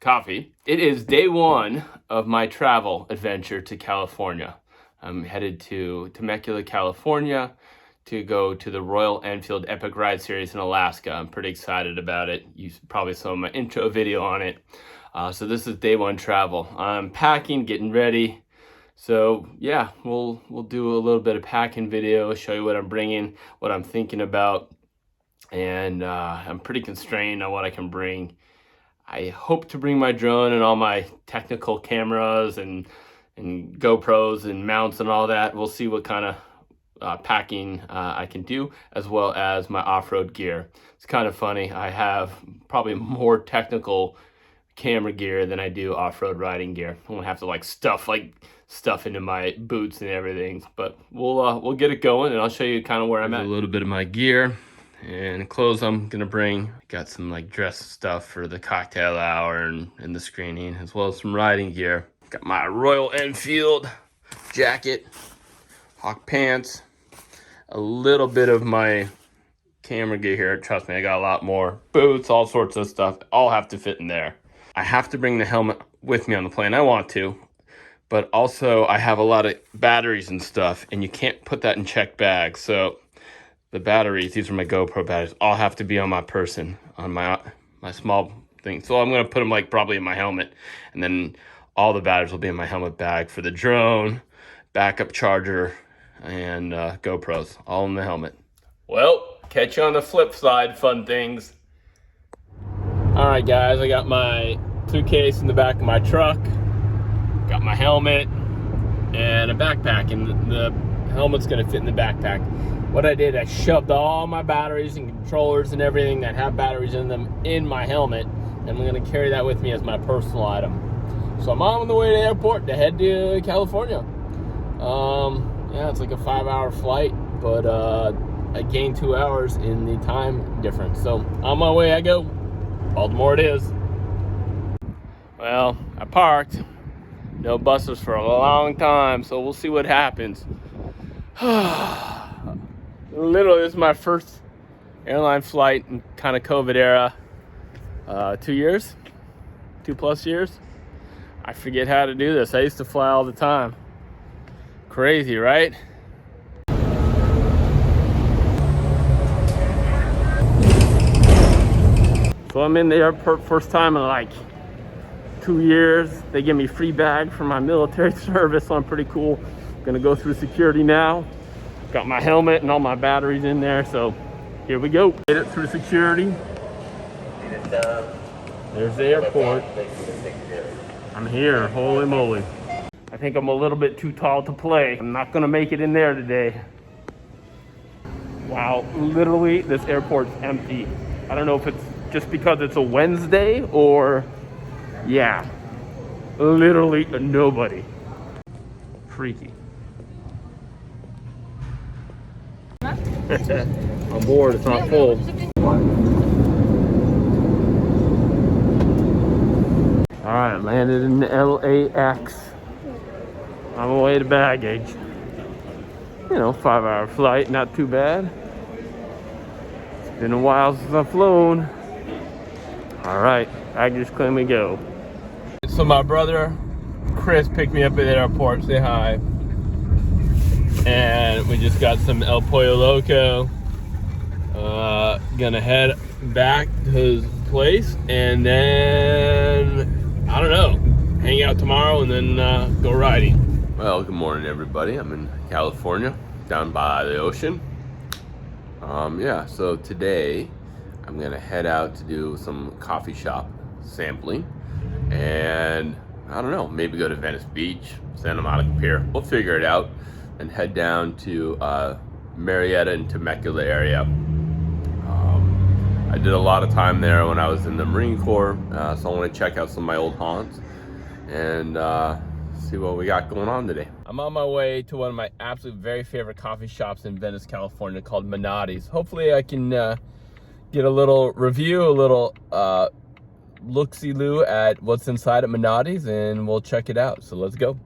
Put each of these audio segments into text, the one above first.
coffee. It is day one of my travel adventure to California. I'm headed to Temecula, California to go to the Royal Enfield Epic Ride Series in Alaska. I'm pretty excited about it. You probably saw my intro video on it. So this is day one travel. I'm packing, getting ready. So yeah, we'll do a little bit of packing video, show you what I'm bringing, what I'm thinking about. And I'm pretty constrained on what I can bring. I hope to bring my drone and all my technical cameras and GoPros and mounts and all that. We'll see what kind of packing I can do, as well as my off-road gear. It's kind of funny. I have probably more technical camera gear than I do off-road riding gear. I'm gonna have to stuff into my boots and everything. But we'll get it going, and I'll show you kind of where I'm at. A little bit of my gear and clothes I'm gonna bring. Got some dress stuff for the cocktail hour and the screening, as well as some riding gear. Got my Royal Enfield jacket, hawk pants, a little bit of my camera gear here. Trust me, I got a lot more. Boots, all sorts of stuff, all have to fit in there. I have to bring the helmet with me on the plane. I want to, but also I have a lot of batteries and stuff, and you can't put that in checked bags. So the batteries, these are my GoPro batteries, all have to be on my person, on my small thing. So I'm gonna put them probably in my helmet, and then all the batteries will be in my helmet bag for the drone, backup charger, and GoPros, all in the helmet. Well, catch you on the flip side, fun things. All right, guys, I got my suitcase in the back of my truck, got my helmet, and a backpack, and the helmet's gonna fit in the backpack. What I did, I shoved all my batteries and controllers and everything that have batteries in them in my helmet, and I'm gonna carry that with me as my personal item. So I'm on the way to the airport to head to California. Yeah, it's like a 5-hour flight, but I gained 2 hours in the time difference. So on my way I go. Baltimore it is. Well, I parked. No buses for a long time, so we'll see what happens. Literally, this is my first airline flight in kind of COVID era. 2 years, 2+ years. I forget how to do this. I used to fly all the time. Crazy, right? So I'm in the airport first time in 2 years. They give me free bag for my military service, so I'm pretty cool. Gonna go through security now. Got my helmet and all my batteries in there, so here we go. Made it through security. There's the airport. I'm here, holy moly. I think I'm a little bit too tall to play. I'm not gonna make it in there today. Wow, literally this airport's empty. I don't know if it's just because it's a Wednesday or, yeah, literally nobody. Freaky. On board, it's not full. All right, landed in LAX. On my way to baggage. 5-hour flight, not too bad. It's been a while since I've flown. All right, baggage claim we go. So my brother, Chris, picked me up at the airport, say hi. And we just got some El Pollo Loco. Gonna head back to his place, and then, I don't know, hang out tomorrow and then go riding. Well, good morning everybody. I'm in California, down by the ocean. Yeah, so today I'm gonna head out to do some coffee shop sampling, and I don't know, maybe go to Venice Beach, Santa Monica Pier. We'll figure it out, and head down to Marietta and Temecula area. I did a lot of time there when I was in the Marine Corps, so I want to check out some of my old haunts and see what we got going on today. I'm on my way to one of my absolute very favorite coffee shops in Venice, California, called Minotti's. Hopefully I can get a little review, a little look-see-loo at what's inside at Minotti's, and we'll check it out. So let's go.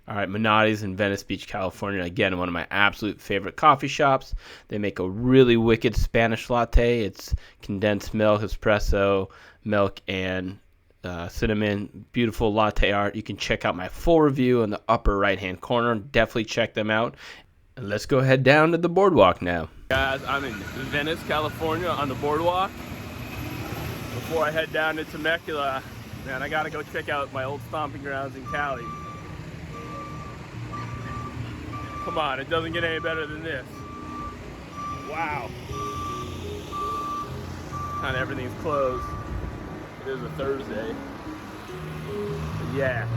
All right, Minotti's in Venice Beach, California. Again, one of my absolute favorite coffee shops. They make a really wicked Spanish latte. It's condensed milk, espresso, milk, and cinnamon, beautiful latte art. You can check out my full review in the upper right-hand corner. Definitely check them out. And let's go head down to the boardwalk now. Guys, I'm in Venice, California on the boardwalk. Before I head down to Temecula, man, I gotta go check out my old stomping grounds in Cali. Come on, it doesn't get any better than this. Wow. Kind of everything's closed. It is a Thursday. But yeah.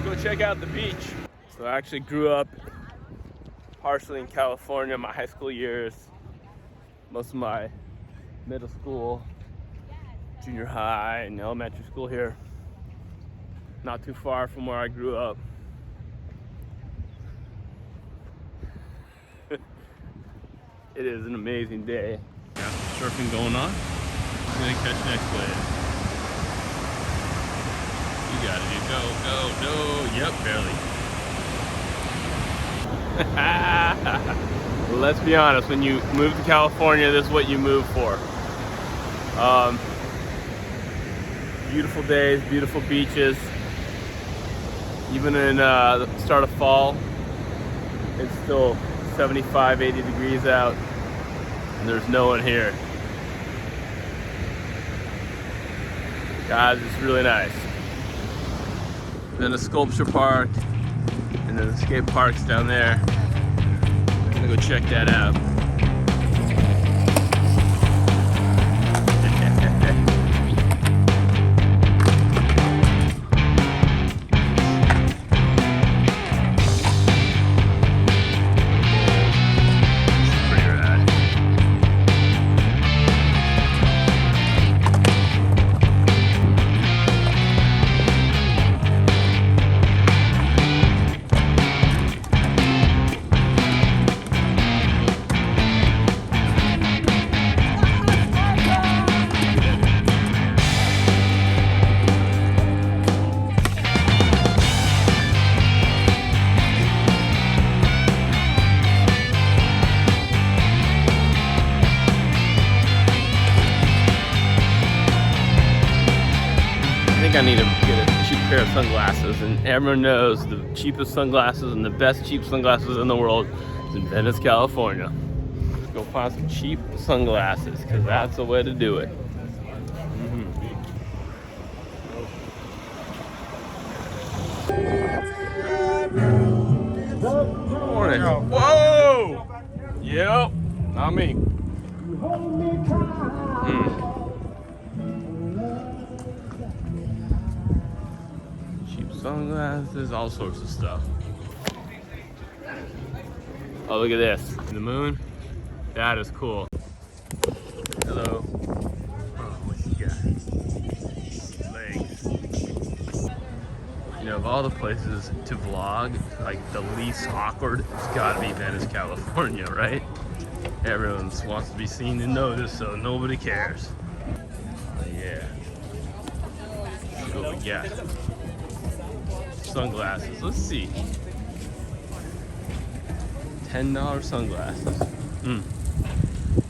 Let's go check out the beach. So I actually grew up partially in California my high school years. Most of my middle school, junior high, and elementary school here. Not too far from where I grew up. It is an amazing day. Got some surfing going on. I'm gonna catch next wave. You got it, dude. Go, no. Yep, barely. Well, let's be honest, when you move to California, this is what you move for. Beautiful days, beautiful beaches. Even in the start of fall, it's still 75, 80 degrees out, and there's no one here. Guys, it's really nice. Then a sculpture park, and then the skate parks down there. I'm gonna go check that out. I need to get a cheap pair of sunglasses, and everyone knows the cheapest sunglasses and the best cheap sunglasses in the world is in Venice, California. Let's go find some cheap sunglasses, because that's the way to do it. Good morning. Whoa! Yep, not me. Sunglasses, all sorts of stuff. Oh, look at this. The moon. That is cool. Hello. Oh, what you got? Legs. You know, of all the places to vlog, like the least awkward, it's gotta be Venice, California, right? Everyone wants to be seen and noticed, so nobody cares. Yeah. Let's see what we got. Sunglasses. Let's see. $10 sunglasses.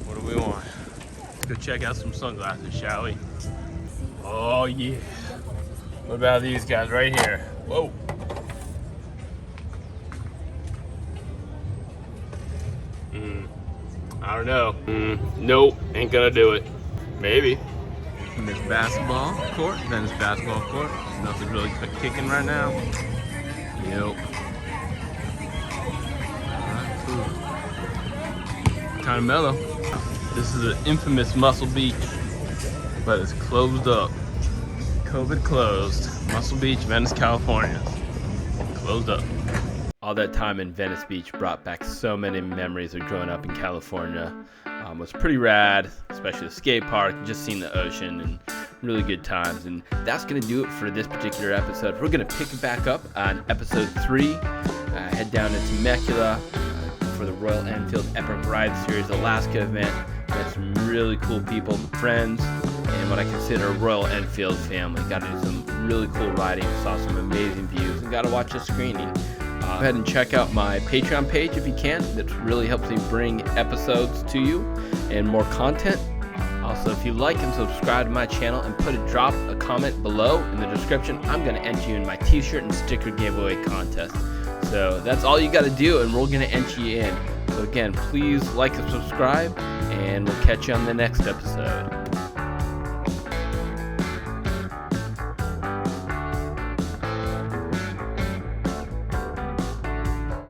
What do we want? Let's go check out some sunglasses, shall we? Oh yeah. What about these guys right here? Whoa. I don't know. Nope, ain't gonna do it. Maybe. This basketball court, Venice basketball court. Nothing really kicking right now. Nope. Alright, cool. Kind of mellow. This is an infamous Muscle Beach, but it's closed up. COVID closed. Muscle Beach, Venice, California. Closed up. All that time in Venice Beach brought back so many memories of growing up in California. It was pretty rad, especially the skate park, just seeing the ocean, and really good times. And that's going to do it for this particular episode. We're going to pick it back up on episode 3. Head down to Temecula for the Royal Enfield Epic Ride Series Alaska event. Met some really cool people, friends, and what I consider a Royal Enfield family. Got to do some really cool riding, saw some amazing views, and got to watch a screening. Go ahead and check out my Patreon page if you can. That really helps me bring episodes to you and more content. Also, if you like and subscribe to my channel and drop a comment below in the description, I'm going to enter you in my t-shirt and sticker giveaway contest. So that's all you got to do, and we're going to enter you in. So again, please like and subscribe, and we'll catch you on the next episode.